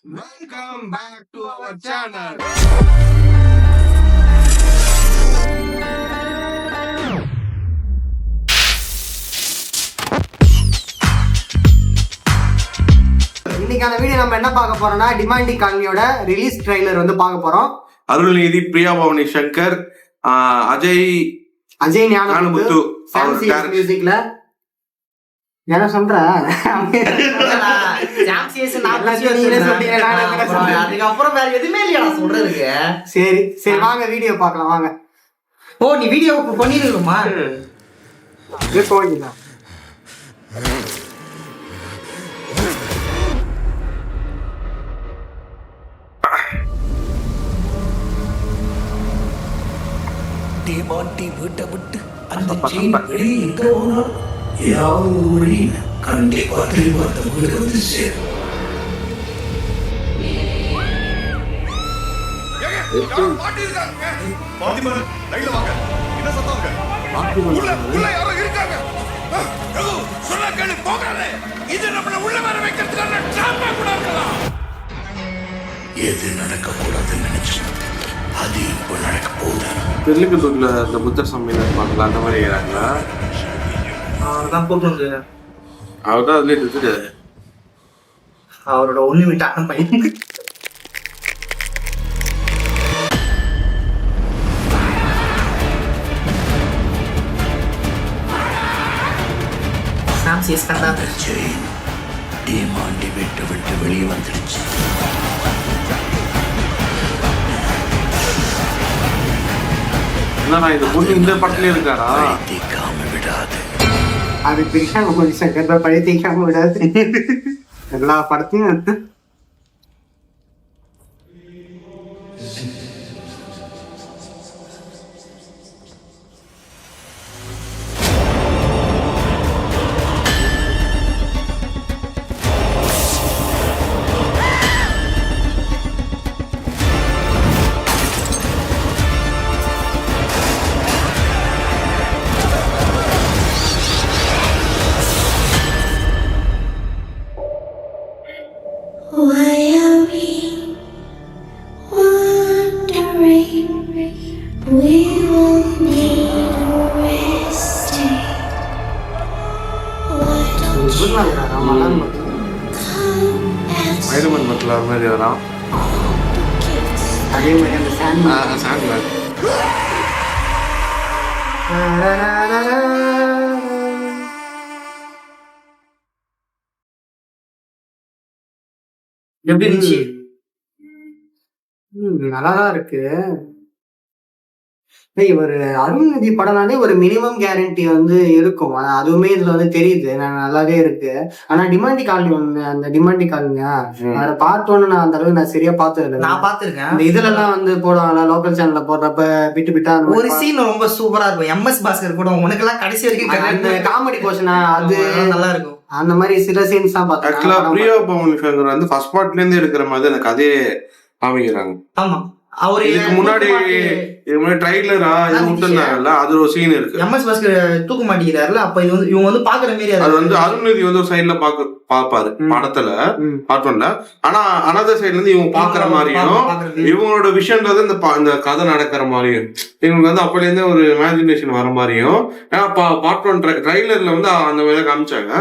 Welcome back to our channel. இன்னைக்கான video நம்ம என்ன பார்க்க போறோம்னா டிமாண்டி காலனியோட ரிலீஸ் ட்ரைலர் வந்து பார்க்க போறோம். அருள்நிதி, பிரியா பவானி சங்கர், அஜய் ஞானமுத்து மியூசிக்ல என்ன சொல்ற அதுக்கப்புறம் வேற எதுவுமே இல்லையா சொல்றதுக்கு. சரி சரி வாங்க வீடியோ பார்க்கலாம் வாங்க. ஓ நீ வீடியோ பண்ணிருக்கோமா? போயிடலாம். டிமாண்டி வீட்டை விட்டு அந்த செயின் வெளியே எங்க போனாலும் ஏதாவது ஒரு வழியில் கண்டிப்பா திரும்ப அந்த வீடு வந்து சேரும். எது நடக்க கூடாதுன்னு நினைச்சோம் அது இப்போ நடக்க போகுது. தெலுங்குல இந்த புத்தர் சமையல் இருப்பாங்களா அந்த மாதிரி இருக்கிறாங்களா? அவர்தான் போட்டு அவர்தான் அதுல இருக்குது. அவரோட ஒண்ணு விட்டான பையன் செயின் டிமாண்டி விட்டு விட்டு வெளியே வந்துடுச்சு. என்னடா இந்த பொண்ணு இந்த படத்துல இருக்காரா? தீக்காம விடாது. அது பிரியா சங்கர் பழைய தீக்காம விடாது. எல்லா படத்தையும் Why are we wandering? We will need a resting. Why don't you come and Spiderman படத்துல அது மாதிரி வரான். kiss? அதே மாதிரி அந்த சாண்ட்மேன். எப்படி இருந்துச்சு? நல்லாதான் இருக்கு. ஒரு அருள்நிதி படம்னாலே ஒரு மினிமம் கேரண்டி வந்து இருக்கும். ஆனா அதுவுமே இதுல வந்து தெரியுது நல்லாவே இருக்கு. ஆனா டிமாண்டி காலனி ஒண்ணு அந்த டிமாண்டி காலனியா அதை பார்த்தோன்னு நான் அந்த அளவுக்கு நான் சரியா பார்த்தது இல்லை. நான் பாத்துருக்கேன். இந்த இதுல எல்லாம் வந்து போடுவாங்க லோக்கல் சேனல்ல போடுறப்ப பிட்டு பிட்டா ஒரு சீன் ரொம்ப சூப்பரா இருக்கும். எம்எஸ் பாஸ்கர் கூட உனக்கு எல்லாம் கடைசி வரைக்கும் அந்த காமெடி போர்ஷனா அது நல்லா இருக்கும். அந்த மாதிரி சில சீன்ஸ் தான் ஆக்சுவலா பார்த்தேன். பிரியா பவானி சங்கர் வந்து ஃபர்ஸ்ட் பார்ட்ல இருந்து இருக்கிற மாதிரி அந்த கதையே காமிக்கிறாங்க. ஆமா அவரு இதுக்கு முன்னாடி ட்ரைலரா இது விட்டுருந்தாங்கல்ல, அது ஒரு சீன் இருக்கு. எம்எஸ் பாஸ்கர் தூக்க மாட்டேங்கிறாருல, அப்ப இது வந்து இவங்க வந்து பாக்குற மாதிரி அது வந்து அருள்நிதி வந்து ஒரு சைட்ல பாப்பாரு படத்துல பார்ட் ஆனா அனதர் சைட்ல இருந்து இவங்க பாக்குற மாதிரியும் இவங்களோட விஷயம்ன்றது இந்த கதை நடக்கிற மாதிரியும் இவங்களுக்கு வந்து அப்படி இருந்து ஒரு இமேஜினேஷன் வர மாதிரியும். ஏன்னா பார்ட் 1 ட்ரைலர்ல வந்து அந்த மாதிரி காமிச்சாங்க.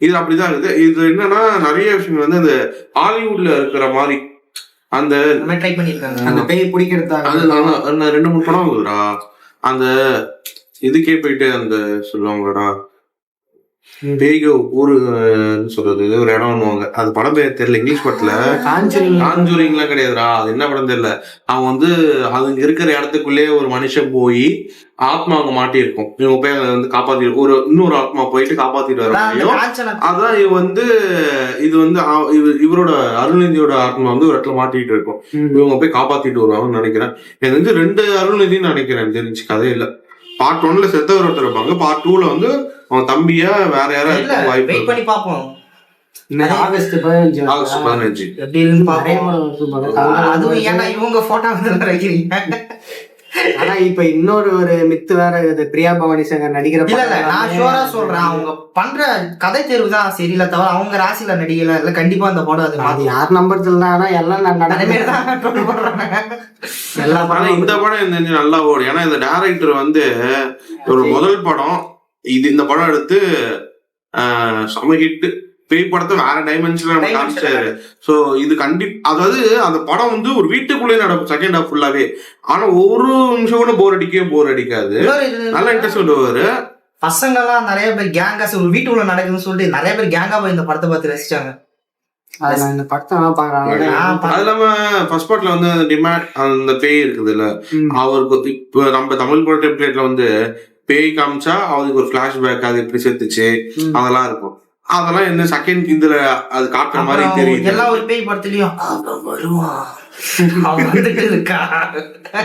இது அப்படிதான் இருக்குது. இது என்னன்னா நிறைய விஷயங்கள் வந்து அந்த ஹாலிவுட்ல இருக்கிற மாதிரி அந்த ட்ரை பண்ணிருக்காங்க. அந்த பேய் பிடிக்கிறதுக்காக அது 2-3 படம் இருக்குதுடா. அந்த இதுக்கே போயிட்டு அந்த சொல்லுவாங்கடா பேய்க ஊரு சொல்றது ஒரு இடம் ஒண்ணுவாங்க. அது படம் பேர் தெரியல, இங்கிலீஷ் படத்துல காஞ்சூரிங்லாம் கிடையாதுடா. அது என்ன படம் தெரியல. அவன் வந்து அதுங்க இருக்கிற இடத்துக்குள்ளே ஒரு மனுஷன் போய் ஆத்மா அங்க மாட்டி இருக்கும். இவங்க போய் வந்து காப்பாத்தி ஒரு இன்னொரு ஆத்மா போயிட்டு காப்பாத்திட்டு வர முடியும். அதான் இது வந்து இவரோட அருள்நிதியோட ஆத்மா வந்து ஒரு இடத்துல மாட்டிட்டு இருக்கும். இவங்க போய் காப்பாத்திட்டு வருவாங்கன்னு நினைக்கிறேன். எனக்கு வந்து 2 அருள்நிதின்னு நினைக்கிறேன். தெரிஞ்சு கதையில பார்ட் 1ல செத்தவர் ஒருத்தர் இருப்பாங்க. பார்ட் 2ல வந்து அவன் தம்பியா வேற யாரும் வாய்ப்பு. வெயிட் பண்ணி பாப்போம். ஆகஸ்ட் 15 எப்படி இருந்து பாப்போம். அதுவும் ஏன்னா இவங்க போட்டோ வந்து வைக்கிறீங்க. ஆனா இப்ப இன்னொரு ஒரு மித்து வேற இருக்குது, பிரியா பவானி சங்கர் நடிக்கிற இல்ல இல்ல படம் நான் எல்லாமே ஷோரா சொல்றேன், அவங்க பண்ற கதை தேர்வு தான் சரியில்லை தவிர அவங்க ராசியில நடிகல இல்ல. கண்டிப்பா அந்த படம் அது அது யார் நம்புறது இல்ல. ஆனா எல்லாம் நிறைய பேர் நடக்குது. தான் troll பண்றாங்க. எல்லா ஆனா படம் இந்த படம் எனக்கு தெரிஞ்சு நல்லா ஓடும். ஏன்னா இந்த டைரக்டர் வந்து ஒரு முதல் படம் இந்த படம் எடுத்து செம ஹிட். பேய் படத்தை வேற டைமென்ஷன்ல நம்ம காமிச்சாரு. சோ இது அதாவது அந்த படம் வந்து ஒரு வீட்டுக்குள்ளே நடக்கும் செகண்ட் ஹாஃப் ஃபுல்லாவே. ஆனா ஒரு நிமிஷம் கூட போர் அடிக்காது. இன்னொரு இது நல்ல இன்ட்ரெஸ்ட் வருவாரு. பசங்க எல்லாம் நிறைய பேர் கேங்கா ஒரு வீட்டுக்குள்ள நடக்குதுன்னு சொல்லிட்டு நிறைய பேர் கேங்கா போய் இந்த படத்தை பார்த்து ரசிச்சாங்க. அது நான் இந்த படத்தை நல்லா பாக்குறேன். அது இல்லாம ஃபர்ஸ்ட் பார்ட்ல வந்து அந்த பேய் இருக்குதுல்ல, அவருக்கு இப்ப நம்ம தமிழ் பட டெம்ப்ளேட்ல வந்து பேய் காமிச்சா அவருக்கு ஒரு பிளாஷ்பேக் அது எப்படி செத்துச்சு அதெல்லாம் இருக்கும். அதெல்லாம் என்ன செகண்ட் இதுல அது காட்டுற மாதிரி தெரியுது. எல்லா ஒரு பேய் படத்துலயும் அவன் வருவான், அவன் வந்துட்டு இருக்கா,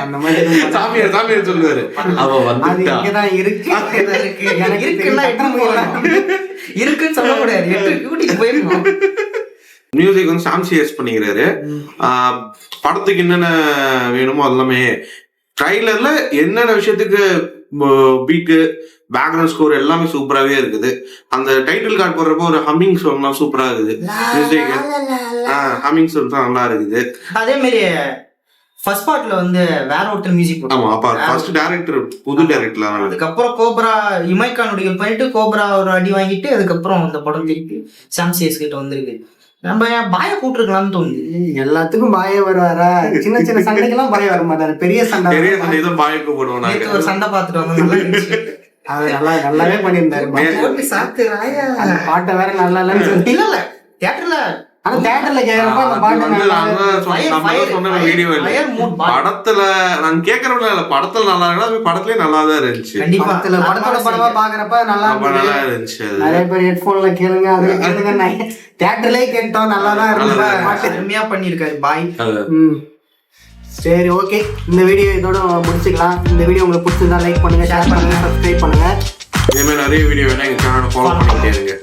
அந்த மாதிரி சாமியார் சொல்லுவாரு அவ அது வந்துட்டா. இங்கதான் இருக்கு. எனக்கு இருக்குன்னா எட்டு போகலாம், இருக்குன்னு சொல்ல முடியாது, எட்டு கூட்டிட்டு போயிருக்கோம். மியூசிக் வந்து சாம்சியஸ் பண்ணிக்கிறாரு. படத்துக்கு என்னென்ன வேணுமோ எல்லாமே ட்ரைலர்ல என்னென்ன விஷயத்துக்கு பீட்டு பேக்ரவுண்ட் ஸ்கோர் எல்லாமே சூப்பராகவே இருக்குது. அந்த டைட்டில் கார்டு போடுறப்போ ஒரு ஹம்மிங் சாங்லாம் சூப்பரா இருக்குது. மியூசிக் ஹம்மிங் சாங் தான் நல்லா இருக்குது. அதே மாதிரி ஃபர்ஸ்ட் பார்ட்ல வந்து வேற ஒருத்தர் மியூசிக் போட்டாங்க. ஆமா, அப்ப ஃபர்ஸ்ட் டைரக்டர் புது டைரக்டர். அதுக்கப்புறம் கோப்ரா இமைக்கான் நடிகர் பண்ணிட்டு கோப்ரா ஒரு அடி வாங்கிட்டு அதுக்கப்புறம் அந்த படம் திருப்பி சாம்சியஸ் கிட்ட வந்திருக்கு. நம்ம பாய கூட்டிருக்கலாம்னு தோணுது. எல்லாத்துக்கும் பாய வருவாரா? சின்ன சின்ன சண்டைக்கெல்லாம் பாய வர மாட்டாரு. பெரிய சண்டை தான் பாய்க்கு போடுவோம் நாங்க. நேத்து ஒரு சண்டை பார்த்துட்டு வந்தோம், நல்லா இருந்துச்சு. அது நல்லாவே பண்ணியிருந்தாரு. போட்டு சாத்துறாயா. அந்த பாட்டை வேற நல்லா இல்லைன்னு சொல்லி. இல்ல இல்ல தியேட்டர்ல, ஆனா தியேட்டர்ல கேட்கறப்ப அந்த பாட்டு வீடியோ படத்துல நான் கேக்குறவங்க படத்துல நல்லா இருக்கா, படத்துலயே நல்லா தான் இருந்துச்சு. கண்டிப்பா படத்தோட படமா பாக்குறப்ப நல்லா இருந்துச்சு. நிறைய பேர் ஹெட்போன்ல கேளுங்க, அதுல கேளுங்க. தியேட்டர்லயே கேட்டோம், நல்லா தான் இருந்தது. பாட்டு அருமையா பண்ணிருக்காரு பாய். சரி, ஓகே, இந்த வீடியோ இதோட முடிச்சுக்கலாம். இந்த வீடியோ உங்களுக்கு பிடிச்சிருந்தா லைக் பண்ணுங்க, ஷேர் பண்ணுங்க, சப்ஸ்கிரைப் பண்ணுங்க. இதே மாதிரி நிறைய வீடியோ வேணா எங்க சேனலை ஃபாலோ பண்ணிட்டே இருங்க.